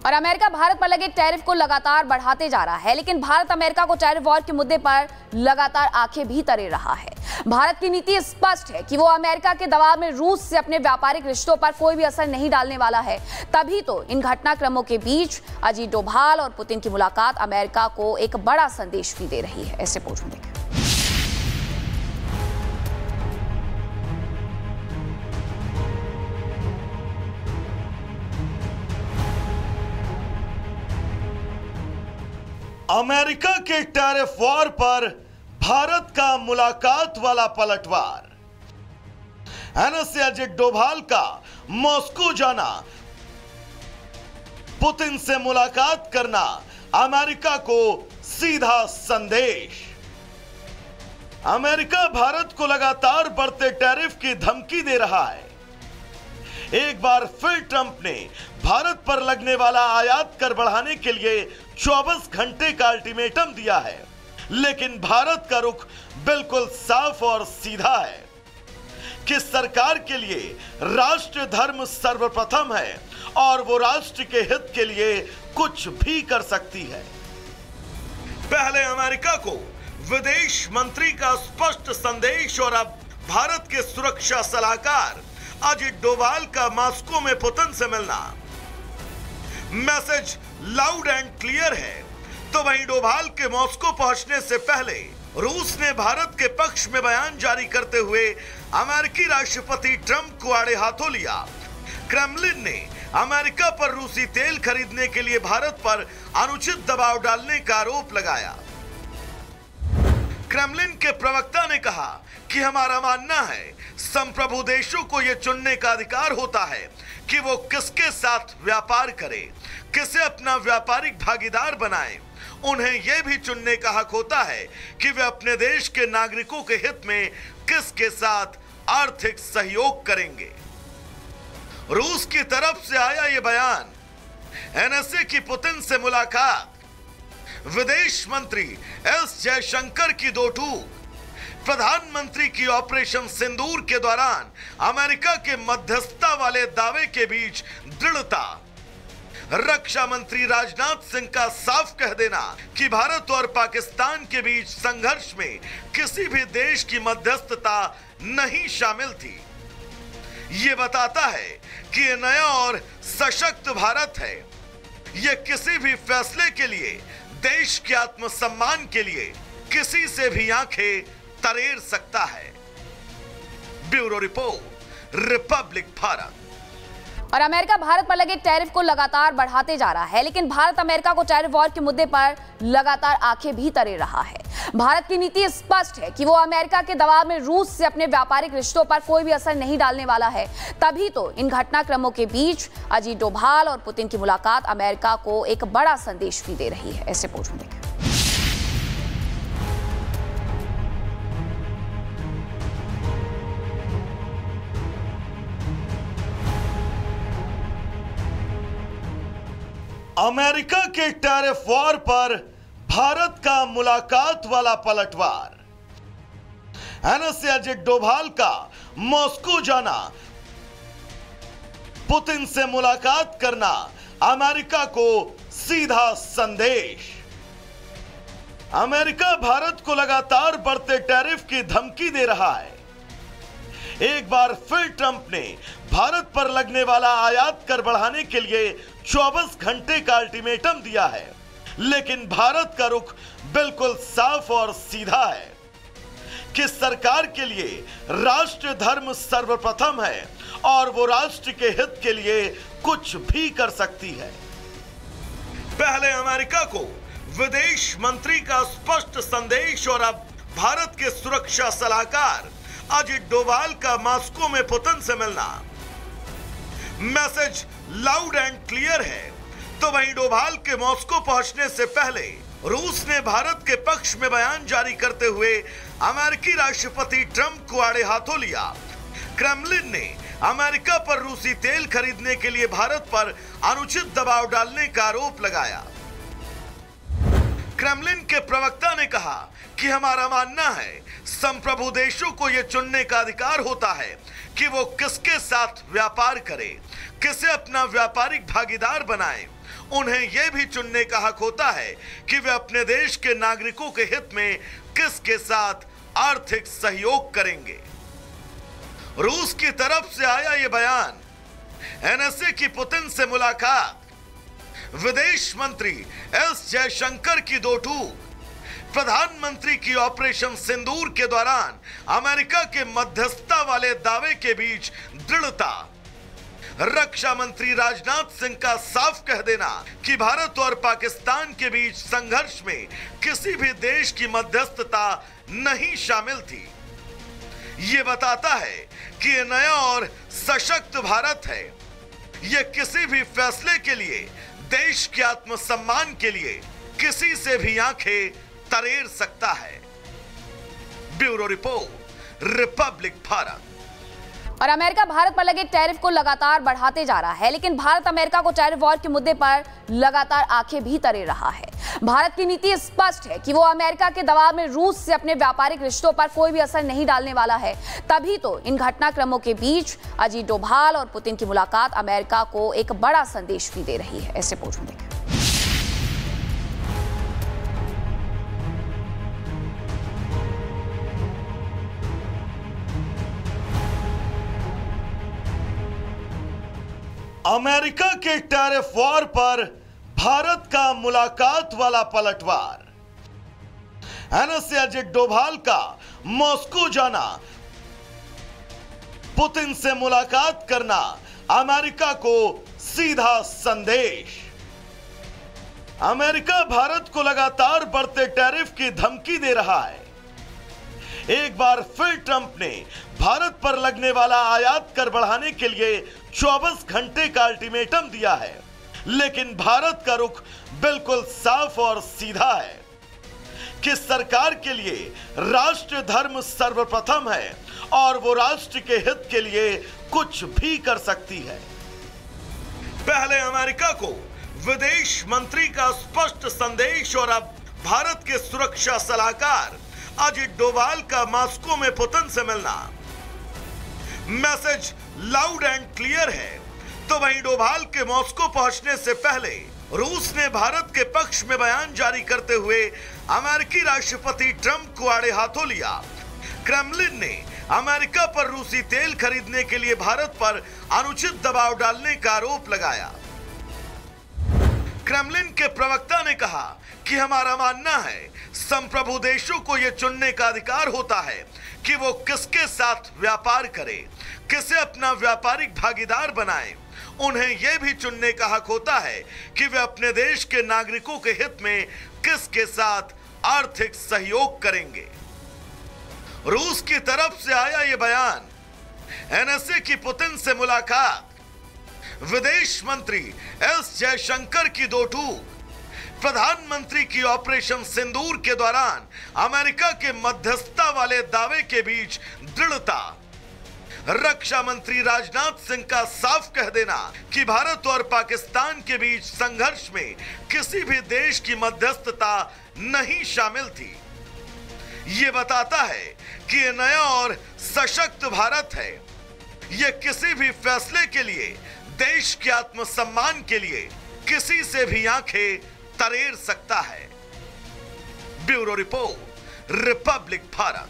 और अमेरिका भारत पर लगे टैरिफ को लगातार बढ़ाते जा रहा है, लेकिन भारत अमेरिका को टैरिफ वॉर के मुद्दे पर लगातार आंखें भी तरे रहा है। भारत की नीति स्पष्ट है कि वो अमेरिका के दबाव में रूस से अपने व्यापारिक रिश्तों पर कोई भी असर नहीं डालने वाला है। तभी तो इन घटनाक्रमों के बीच अजीत डोभाल और पुतिन की मुलाकात अमेरिका को एक बड़ा संदेश भी दे रही है। ऐसे पोस्ट में देखें। अमेरिका के टैरिफ वॉर पर भारत का मुलाकात वाला पलटवार। एनएसए अजीत डोभाल का मॉस्को जाना, पुतिन से मुलाकात करना अमेरिका को सीधा संदेश। अमेरिका भारत को लगातार बढ़ते टैरिफ की धमकी दे रहा है। एक बार फिर ट्रंप ने भारत पर लगने वाला आयात कर बढ़ाने के लिए 24 घंटे का अल्टीमेटम दिया है, लेकिन भारत का रुख बिल्कुल साफ और सीधा है कि सरकार के लिए राष्ट्र धर्म सर्वप्रथम है और वो राष्ट्र के हित के लिए कुछ भी कर सकती है। पहले अमेरिका को विदेश मंत्री का स्पष्ट संदेश और अब भारत के सुरक्षा सलाहकार अजीत डोभाल का मॉस्को में पुतिन से मिलना। मैसेज लाउड एंड क्लियर है। तो वहीं डोभाल के मॉस्को पहुंचने से पहले रूस ने भारत के पक्ष में बयान जारी करते हुए अमेरिकी राष्ट्रपति ट्रंप को आड़े हाथों लिया। क्रेमलिन ने अमेरिका पर रूसी तेल खरीदने के लिए भारत पर अनुचित दबाव डालने का आरोप लगाया। क्रेमलिन के प्रवक्ता ने कहा कि हमारा मानना है संप्रभु देशों को यह चुनने का अधिकार होता है कि वो किसके साथ व्यापार करें, किसे अपना व्यापारिक भागीदार बनाएं। उन्हें यह भी चुनने का हक होता है कि वे अपने देश के नागरिकों के हित में किसके साथ आर्थिक सहयोग करेंगे। रूस की तरफ से आया यह बयान, एनएसए की पुतिन से मुलाकात, विदेश मंत्री एस जयशंकर की दो टूक, प्रधानमंत्री की ऑपरेशन सिंदूर के दौरान अमेरिका के मध्यस्थता वाले दावे के बीच दृढ़ता, रक्षा मंत्री राजनाथ सिंह का साफ कह देना कि भारत और पाकिस्तान के बीच संघर्ष में किसी भी देश की मध्यस्थता नहीं शामिल थी। यह बताता है कि यह नया और सशक्त भारत है। यह किसी भी फैसले के लिए, देश के आत्मसम्मान के लिए किसी से भी आंखें तरेर सकता है। Bureau report, Republic Bharat. और अमेरिका भारत पर लगे टैरिफ को लगातार बढ़ाते जा रहा है, लेकिन भारत अमेरिका को टैरिफ वॉर के मुद्दे पर लगातार आंखें भी तरे रहा है। भारत की नीति स्पष्ट है कि वो अमेरिका के दबाव में रूस से अपने व्यापारिक रिश्तों पर कोई भी असर नहीं डालने वाला है। तभी तो इन घटनाक्रमों के बीच अजीत डोभाल और पुतिन की मुलाकात अमेरिका को एक बड़ा संदेश भी दे रही है। ऐसे पोस्ट में देखें। अमेरिका के टैरिफ वॉर पर भारत का मुलाकात वाला पलटवार। एनएसए अजीत डोभाल का मॉस्को जाना, पुतिन से मुलाकात करना अमेरिका को सीधा संदेश। अमेरिका भारत को लगातार बढ़ते टैरिफ की धमकी दे रहा है। एक बार फिर ट्रंप ने भारत पर लगने वाला आयात कर बढ़ाने के लिए 24 घंटे का अल्टीमेटम दिया है, लेकिन भारत का रुख बिल्कुल साफ और सीधा है कि सरकार के लिए राष्ट्र धर्म सर्वप्रथम है और वो राष्ट्र के हित के लिए कुछ भी कर सकती है। पहले अमेरिका को विदेश मंत्री का स्पष्ट संदेश और अब भारत के सुरक्षा सलाहकार अजीत डोभाल का मॉस्को में पुतिन से मिलना। मैसेज लाउड एंड क्लियर है। तो वहीं डोभाल के मॉस्को पहुंचने से पहले रूस ने भारत के पक्ष में बयान जारी करते हुए अमेरिकी राष्ट्रपति ट्रंप को आड़े हाथों लिया। क्रेमलिन ने अमेरिका पर रूसी तेल खरीदने के लिए भारत पर अनुचित दबाव डालने का आरोप लगाया। क्रेमलिन के प्रवक्ता ने कहा कि हमारा मानना है संप्रभु देशों को यह चुनने का अधिकार होता है कि वो किसके साथ व्यापार करें, किसे अपना व्यापारिक भागीदार बनाएं। उन्हें यह भी चुनने का हक होता है कि वे अपने देश के नागरिकों के हित में किसके साथ आर्थिक सहयोग करेंगे। रूस की तरफ से आया यह बयान, एनएसए की पुतिन से मुलाकात, विदेश मंत्री एस जयशंकर की दो टूक, प्रधानमंत्री की ऑपरेशन सिंदूर के दौरान अमेरिका के मध्यस्थता वाले दावे के बीच दृढ़ता, रक्षा मंत्री राजनाथ सिंह का साफ कह देना कि भारत और पाकिस्तान के बीच संघर्ष में किसी भी देश की मध्यस्थता नहीं शामिल थी। यह बताता है कि यह नया और सशक्त भारत है। यह किसी भी फैसले के लिए, देश के आत्मसम्मान के लिए किसी से भी आंखें तरेर सकता है। Bureau report, Republic Bharat. और अमेरिका भारत पर लगे टैरिफ को लगातार बढ़ाते जा रहा है, लेकिन भारत अमेरिका को टैरिफ वॉर के मुद्दे पर लगातार आंखें भी तरे रहा है। भारत की नीति स्पष्ट है कि वो अमेरिका के दबाव में रूस से अपने व्यापारिक रिश्तों पर कोई भी असर नहीं डालने वाला है। तभी तो इन घटनाक्रमों के बीच अजीत डोभाल और पुतिन की मुलाकात अमेरिका को एक बड़ा संदेश भी दे रही है। इस रिपोर्ट में देखें। अमेरिका के टैरिफ वॉर पर भारत का मुलाकात वाला पलटवार, एनएसए अजीत डोभाल का मॉस्को जाना, पुतिन से मुलाकात करना अमेरिका को सीधा संदेश। अमेरिका भारत को लगातार बढ़ते टैरिफ की धमकी दे रहा है। एक बार फिर ट्रंप ने भारत पर लगने वाला आयात कर बढ़ाने के लिए 24 घंटे का अल्टीमेटम दिया है, लेकिन भारत का रुख बिल्कुल साफ और सीधा है कि सरकार के लिए राष्ट्र धर्म सर्वप्रथम है और वो राष्ट्र के हित के लिए कुछ भी कर सकती है। पहले अमेरिका को विदेश मंत्री का स्पष्ट संदेश और अब भारत के सुरक्षा सलाहकार अजीत डोभाल का मॉस्को में पुतिन से मिलना। मैसेज लाउड एंड क्लियर है। तो वहीं डोभाल के मॉस्को पहुंचने से पहले रूस ने भारत के पक्ष में बयान जारी करते हुए अमेरिकी राष्ट्रपति ट्रंप को आड़े हाथों लिया। क्रेमलिन ने अमेरिका पर रूसी तेल खरीदने के लिए भारत पर अनुचित दबाव डालने का आरोप लगाया। क्रेमलिन के प्रवक्ता ने कहा कि हमारा मानना है संप्रभु देशों को यह चुनने का अधिकार होता है कि वो किसके साथ व्यापार करें, किसे अपना व्यापारिक भागीदार बनाएं। उन्हें यह भी चुनने का हक होता है कि वे अपने देश के नागरिकों के हित में किसके साथ आर्थिक सहयोग करेंगे। रूस की तरफ से आया यह बयान, एनएसए की पुतिन से मुलाकात, विदेश मंत्री एस जयशंकर की दो टूक, प्रधानमंत्री की ऑपरेशन सिंदूर के दौरान अमेरिका के मध्यस्थता वाले दावे के बीच दृढ़ता, रक्षा मंत्री राजनाथ सिंह का साफ कह देना कि भारत और पाकिस्तान के बीच संघर्ष में किसी भी देश की मध्यस्थता नहीं शामिल थी। यह बताता है कि यह नया और सशक्त भारत है। यह किसी भी फैसले के लिए, देश के आत्मसम्मान के लिए किसी से भी आंखें तरेर सकता है। Bureau report, Republic Bharat.